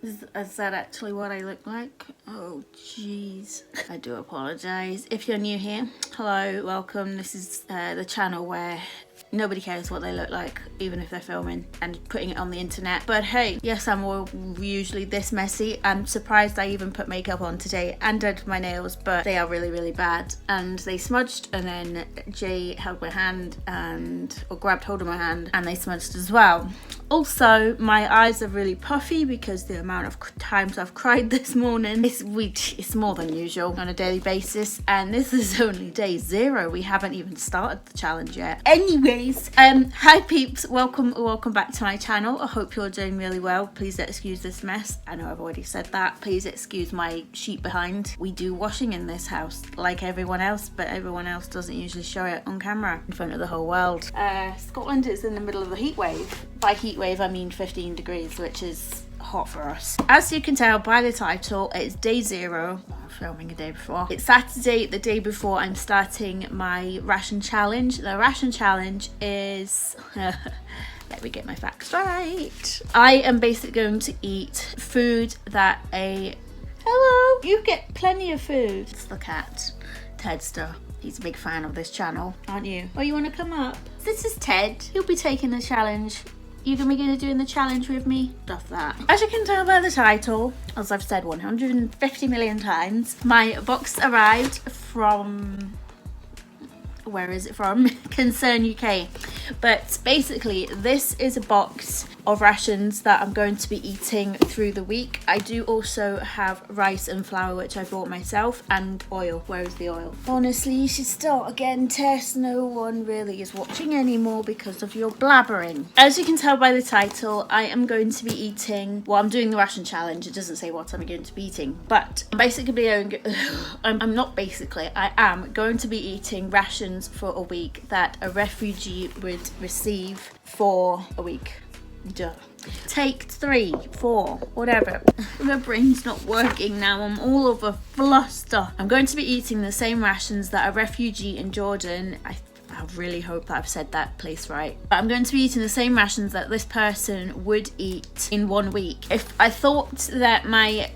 Is that actually what I look like? Oh jeez, I do apologize. If you're new here, hello, welcome. This is the channel where nobody cares what they look like, even if they're filming and putting it on the internet. But hey, yes, I'm usually this messy. I'm surprised I even put makeup on today and did my nails, but they are really bad and they smudged, and then Jay held my hand or grabbed hold of my hand and they smudged as well. Also, my eyes are really puffy because the amount of times I've cried this morning it's more than usual on a daily basis, and this is only day 0. We haven't even started the challenge yet. Anyways, hi peeps, welcome back to my channel. I hope you're doing really well. Please excuse this mess. I know I've already said that. Please excuse my sheet behind. We do washing in this house like everyone else, but everyone else doesn't usually show it on camera in front of the whole world. Scotland is in the middle of a heat wave. By heat wave I mean 15 degrees, which is hot for us. As you can tell by the title, it's day 0. I'm filming a day before. It's Saturday, the day before I'm starting my ration challenge. The ration challenge is let me get my facts right. I am basically going to eat food that hello, you get plenty of food. It's the cat, Tedster. He's a big fan of this channel, aren't you? Oh, you want to come up? This is Ted. He'll be taking the challenge. You gonna be doing the challenge with me? Stuff that. As you can tell by the title, as I've said 150 million times, my box arrived from... where is it from? Concern UK. But basically this is a box of rations that I'm going to be eating through the week. I do also have rice and flour, which I bought myself, and oil. Where is the oil? Honestly, you should start again, Tess. No one really is watching anymore because of your blabbering. As you can tell by the title, I am going to be eating, well, I'm doing the ration challenge. It doesn't say what I'm going to be eating, but I am going to be eating rations for a week that a refugee would receive for a week. Duh. Take 3, 4, whatever. My brain's not working now. I'm all over fluster. I'm going to be eating the same rations that a refugee in Jordan, I really hope that I've said that place right. But I'm going to be eating the same rations that this person would eat in 1 week. If I thought that my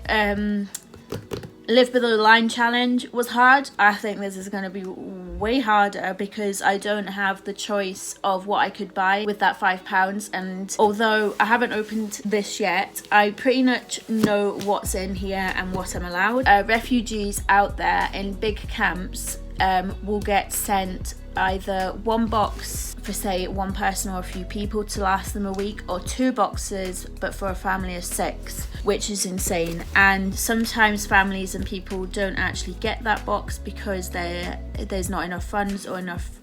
live below the line challenge was hard, I think this is going to be way harder because I don't have the choice of what I could buy with that £5, and although I haven't opened this yet, I pretty much know what's in here and what I'm allowed. Refugees out there in big camps will get sent either 1 box for say 1 person or a few people to last them a week, or 2 boxes but for a family of 6, which is insane. And sometimes families and people don't actually get that box because there's not enough funds or enough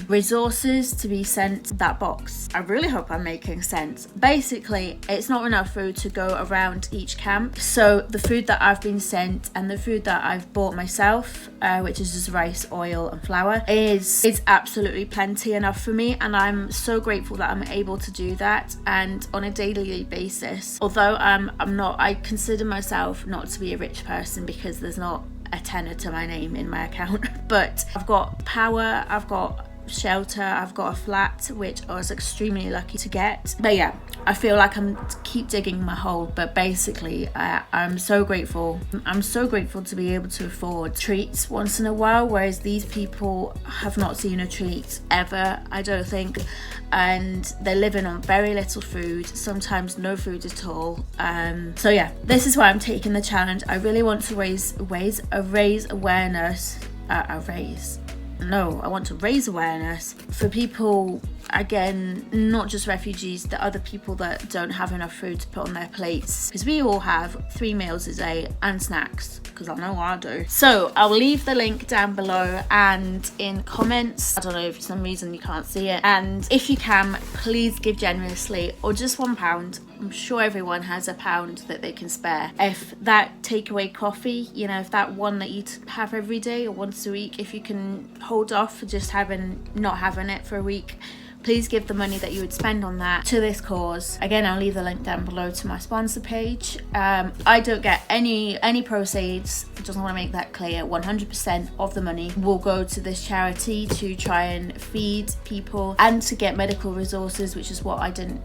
resources to be sent that box. I really hope I'm making sense. Basically, it's not enough food to go around each camp, so the food that I've been sent and the food that I've bought myself, which is just rice, oil and flour, is absolutely plenty enough for me, and I'm so grateful that I'm able to do that. And on a daily basis, although I consider myself not to be a rich person because there's not a tenner to my name in my account, but I've got power, I've got shelter, I've got a flat, which I was extremely lucky to get. But yeah, I feel like I'm keep digging my hole, but basically I'm so grateful to be able to afford treats once in a while, whereas these people have not seen a treat ever, I don't think, and they're living on very little food, sometimes no food at all. So yeah, this is why I'm taking the challenge. I really want to raise awareness. I want to raise awareness for people, again, not just refugees, the other people that don't have enough food to put on their plates, because we all have 3 meals a day and snacks, because I know I do. So I'll leave the link down below and in comments. I don't know if for some reason you can't see it, and if you can, please give generously, or just £1. I'm sure everyone has £1 that they can spare. If that takeaway coffee, if that one that you have every day or once a week, if you can hold off for just not having it for a week, please give the money that you would spend on that to this cause. Again, I'll leave the link down below to my sponsor page. I don't get any proceeds. I just want to make that clear. 100% of the money will go to this charity to try and feed people and to get medical resources, which is what I didn't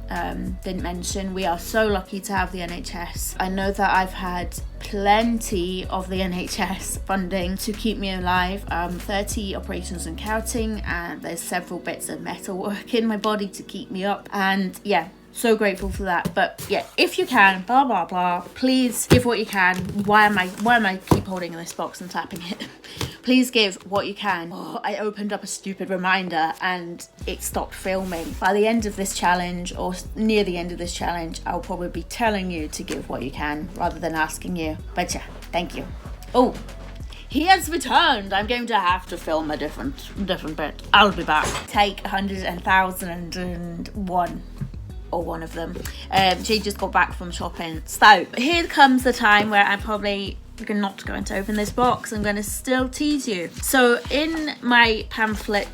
mention. We are so lucky to have the NHS. I know that I've had plenty of the NHS funding to keep me alive. 30 operations and counting, and there's several bits of metal work in my body to keep me up, and yeah, so grateful for that. But yeah, if you can, blah blah blah, please give what you can. Why am I keep holding this box and tapping it? Please give what you can. Oh, I opened up a stupid reminder and it stopped filming. By the end of this challenge, or near the end of this challenge, I'll probably be telling you to give what you can rather than asking you. But yeah, thank you. Oh, he has returned. I'm going to have to film a different bit. I'll be back. Take 100,001. Or one of them. She just got back from shopping. So here comes the time where I'm probably not going to open this box. I'm going to still tease you. So in my pamphlet,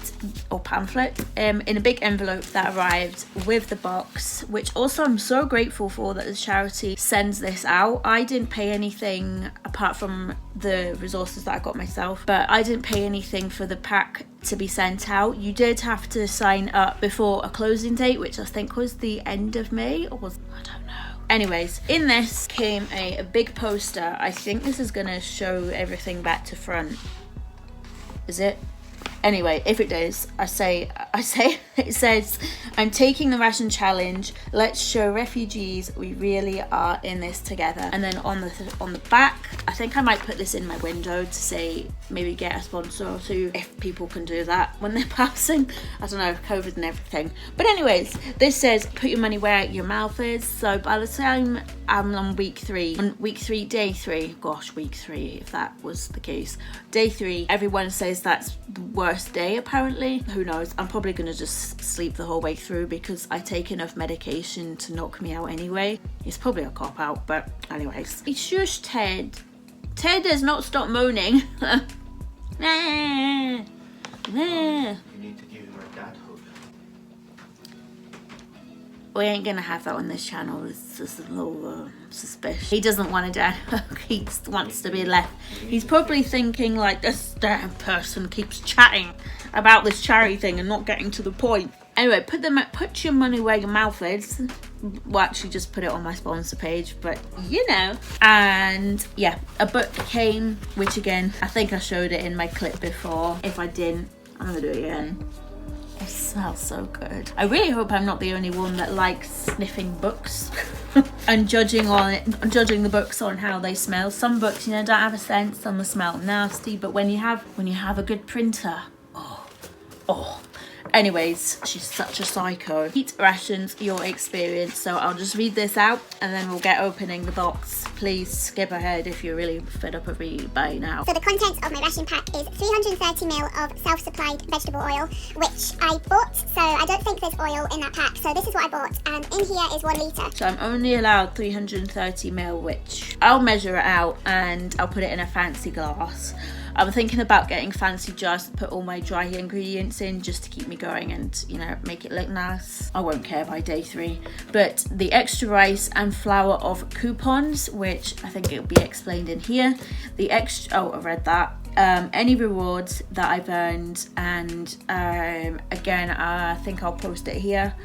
in a big envelope that arrived with the box, which also I'm so grateful for that the charity sends this out. I didn't pay anything apart from the resources that I got myself, but I didn't pay anything for the pack to be sent out. You did have to sign up before a closing date, which I think was the end of May, or was, I don't know. Anyways, in this came a big poster. I think this is gonna show everything back to front. Is it? Anyway, if it does, I say it says, "I'm taking the ration challenge. Let's show refugees we really are in this together." And then on the back, I think I might put this in my window to say maybe get a sponsor or two if people can do that when they're passing. I don't know, COVID and everything. But anyways, this says put your money where your mouth is. So by the time I'm on week 3, day 3, gosh, week 3, if that was the case, day 3, everyone says that's the worst day apparently. Who knows? I'm probably gonna just sleep the whole way through because I take enough medication to knock me out anyway. It's probably a cop out, but anyways. It's just Ted. Ted does not stop moaning. You need to give him a dad hug. We ain't gonna have that on this channel. It's just a little suspicious. He doesn't want a dad hug. He wants to be left. He's probably thinking like, this damn person keeps chatting about this charity thing and not getting to the point. Anyway, put your money where your mouth is. Well, actually just put it on my sponsor page, but you know. And yeah, a book came, which again, I think I showed it in my clip before. If I didn't, I'm gonna do it again. It smells so good. I really hope I'm not the only one that likes sniffing books and judging the books on how they smell. Some books, you know, don't have a scent, some will smell nasty, but when you have a good printer, oh. Anyways, she's such a psycho. Eat rations, your experience. So I'll just read this out and then we'll get opening the box. Please skip ahead if you're really fed up of me by now. So the contents of my ration pack is 330ml of self-supplied vegetable oil, which I bought. So I don't think there's oil in that pack. So this is what I bought. And in here is 1 litre. So I'm only allowed 330ml, which I'll measure it out and I'll put it in a fancy glass. I'm thinking about getting fancy jars to put all my dry ingredients in just to keep me going and, you know, make it look nice. I won't care by day 3. But the extra rice and flour of coupons, which I think it'll be explained in here. The extra, I read that. Any rewards that I've earned, and again, I think I'll post it here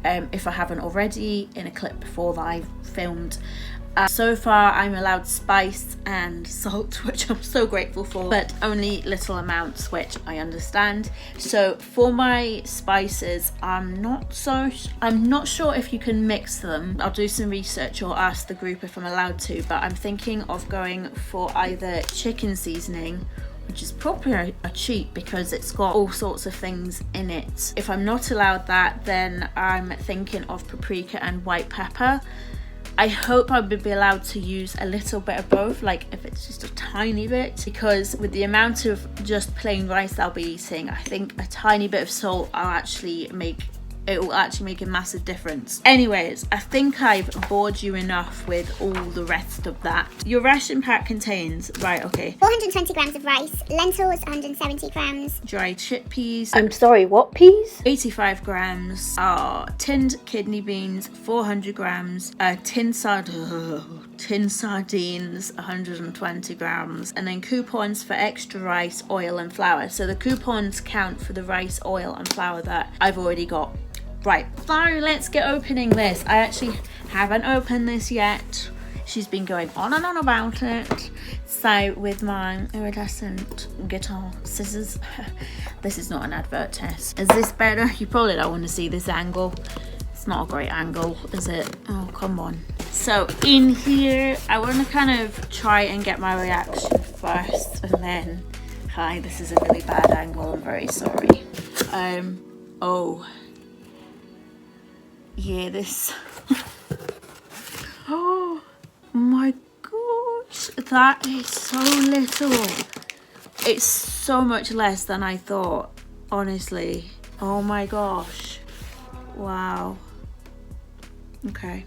if I haven't already in a clip before that I've filmed. So far I'm allowed spice and salt, which I'm so grateful for, but only little amounts, which I understand. So for my spices, I'm not sure if you can mix them. I'll do some research or ask the group if I'm allowed to, but I'm thinking of going for either chicken seasoning, which is probably a cheat because it's got all sorts of things in it. If I'm not allowed that, then I'm thinking of paprika and white pepper. I hope I would be allowed to use a little bit of both, like if it's just a tiny bit, because with the amount of just plain rice I'll be eating, I think a tiny bit of salt I'll actually make it will actually make a massive difference. Anyways, I think I've bored you enough with all the rest of that. Your ration pack contains, right, okay, 420 grams of rice, lentils 170 grams, dried chickpeas, I'm sorry, what peas? 85 grams, tinned kidney beans 400 grams, tin sardines 120 grams, and then coupons for extra rice, oil and flour. So the coupons count for the rice, oil and flour that I've already got. Right, so let's get opening this. I actually haven't opened this yet. She's been going on and on about it. So with my iridescent guitar scissors, this is not an advert, Tess. Is this better? You probably don't want to see this angle. It's not a great angle, is it? Oh, come on. So in here, I want to kind of try and get my reaction first, and then, hi, this is a really bad angle, I'm very sorry. Oh. Yeah, this. Oh my gosh, that is so little. It's so much less than I thought, honestly. Oh my gosh. Wow. Okay.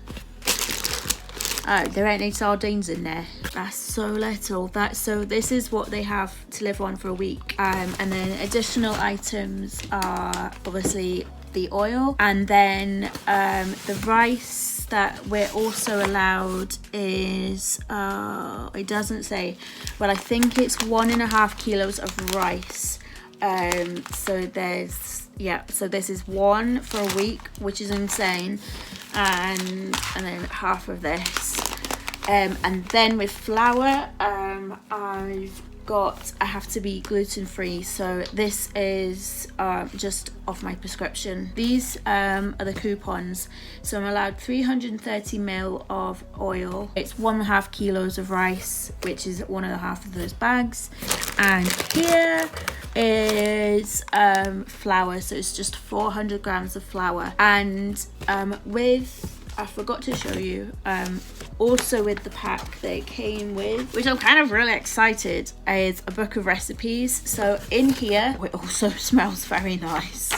Oh, there ain't any sardines in there. That's so little. So this is what they have to live on for a week. And then additional items are obviously the oil, and then the rice that we're also allowed is it doesn't say, but I think it's 1.5 kilos of rice. So there's, yeah, so this is one for a week, which is insane, and then half of this, and then with flour, I have to be gluten-free, so this is just off my prescription. These are the coupons. So I'm allowed 330 ml of oil. It's 1.5 kilos of rice, which is 1.5 of those bags, and here is flour, so it's just 400 grams of flour. And I forgot to show you, also with the pack that it came with, which I'm kind of really excited, is a book of recipes. So in here, it also smells very nice.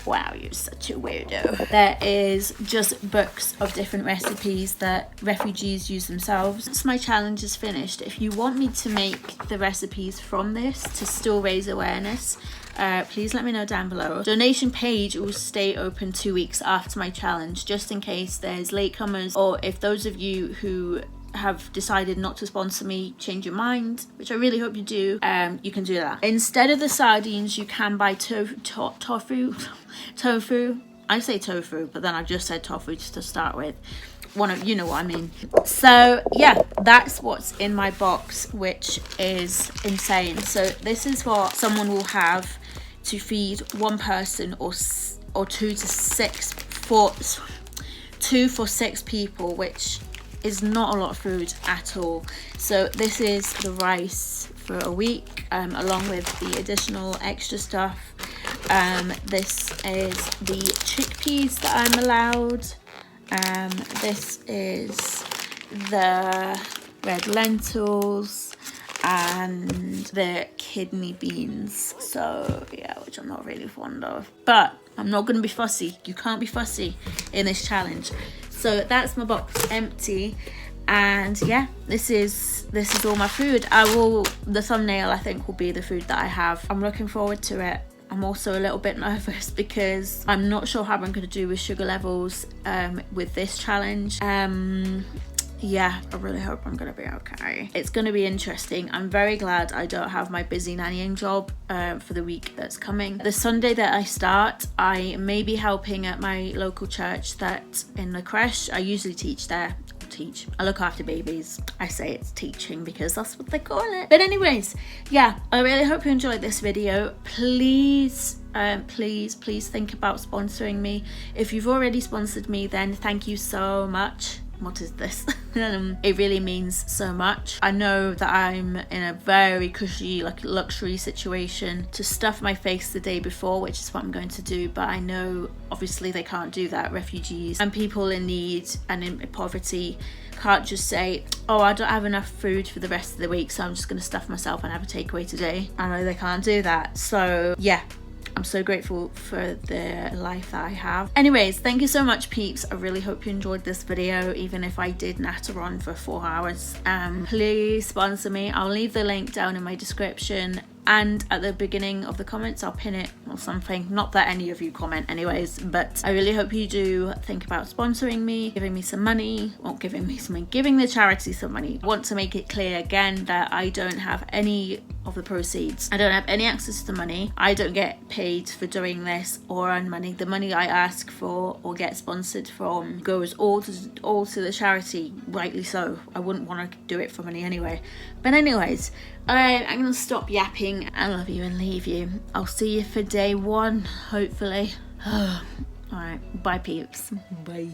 Wow, you're such a weirdo. There is just books of different recipes that refugees use themselves. Once my challenge is finished, if you want me to make the recipes from this to still raise awareness, please let me know down below. Donation page will stay open 2 weeks after my challenge, just in case there's latecomers, or if those of you who have decided not to sponsor me change your mind, which I really hope you do, you can do that. Instead of the sardines, you can buy tofu. I say tofu, but then I just said tofu just to start with. You know what I mean. So yeah, that's what's in my box, which is insane. So this is what someone will have to feed one person, or 2 for 6 people, which is not a lot of food at all. So this is the rice for a week, along with the additional extra stuff. This is the chickpeas that I'm allowed. This is the red lentils and the kidney beans. So yeah, which I'm not really fond of, but I'm not going to be fussy. You can't be fussy in this challenge. So that's my box empty, and yeah, this is all my food. The thumbnail I think will be the food that I have. I'm looking forward to it. I'm also a little bit nervous because I'm not sure how I'm going to do with sugar levels with this challenge. Yeah, I really hope I'm going to be okay. It's going to be interesting. I'm very glad I don't have my busy nannying job for the week that's coming. The Sunday that I start, I may be helping at my local church that's in the creche. I usually teach there. I look after babies. I say it's teaching because that's what they call it. But anyways, yeah, I really hope you enjoyed this video. Please think about sponsoring me. If you've already sponsored me, then thank you so much. What is this? It really means so much. I know that I'm in a very cushy, like, luxury situation to stuff my face the day before, which is what I'm going to do, but I know obviously they can't do that. Refugees and people in need and in poverty can't just say, oh, I don't have enough food for the rest of the week, so I'm just going to stuff myself and have a takeaway today. I know they can't do that. So yeah, I'm so grateful for the life that I have. Anyways, thank you so much, peeps. I really hope you enjoyed this video, even if I did natter on for 4 hours. Please sponsor me. I'll leave the link down in my description, and at the beginning of the comments I'll pin it or something. Not that any of you comment anyways, but I really hope you do think about sponsoring me, giving me some money, or giving the charity some money. I want to make it clear again that I don't have any of the proceeds. I don't have any access to the money. I don't get paid for doing this or earn money. The money I ask for or get sponsored from goes all to the charity, rightly so. I wouldn't want to do it for money anyway. But anyways, I'm gonna stop yapping. I love you and leave you. I'll see you for day 1, hopefully. Alright, bye peeps. Bye.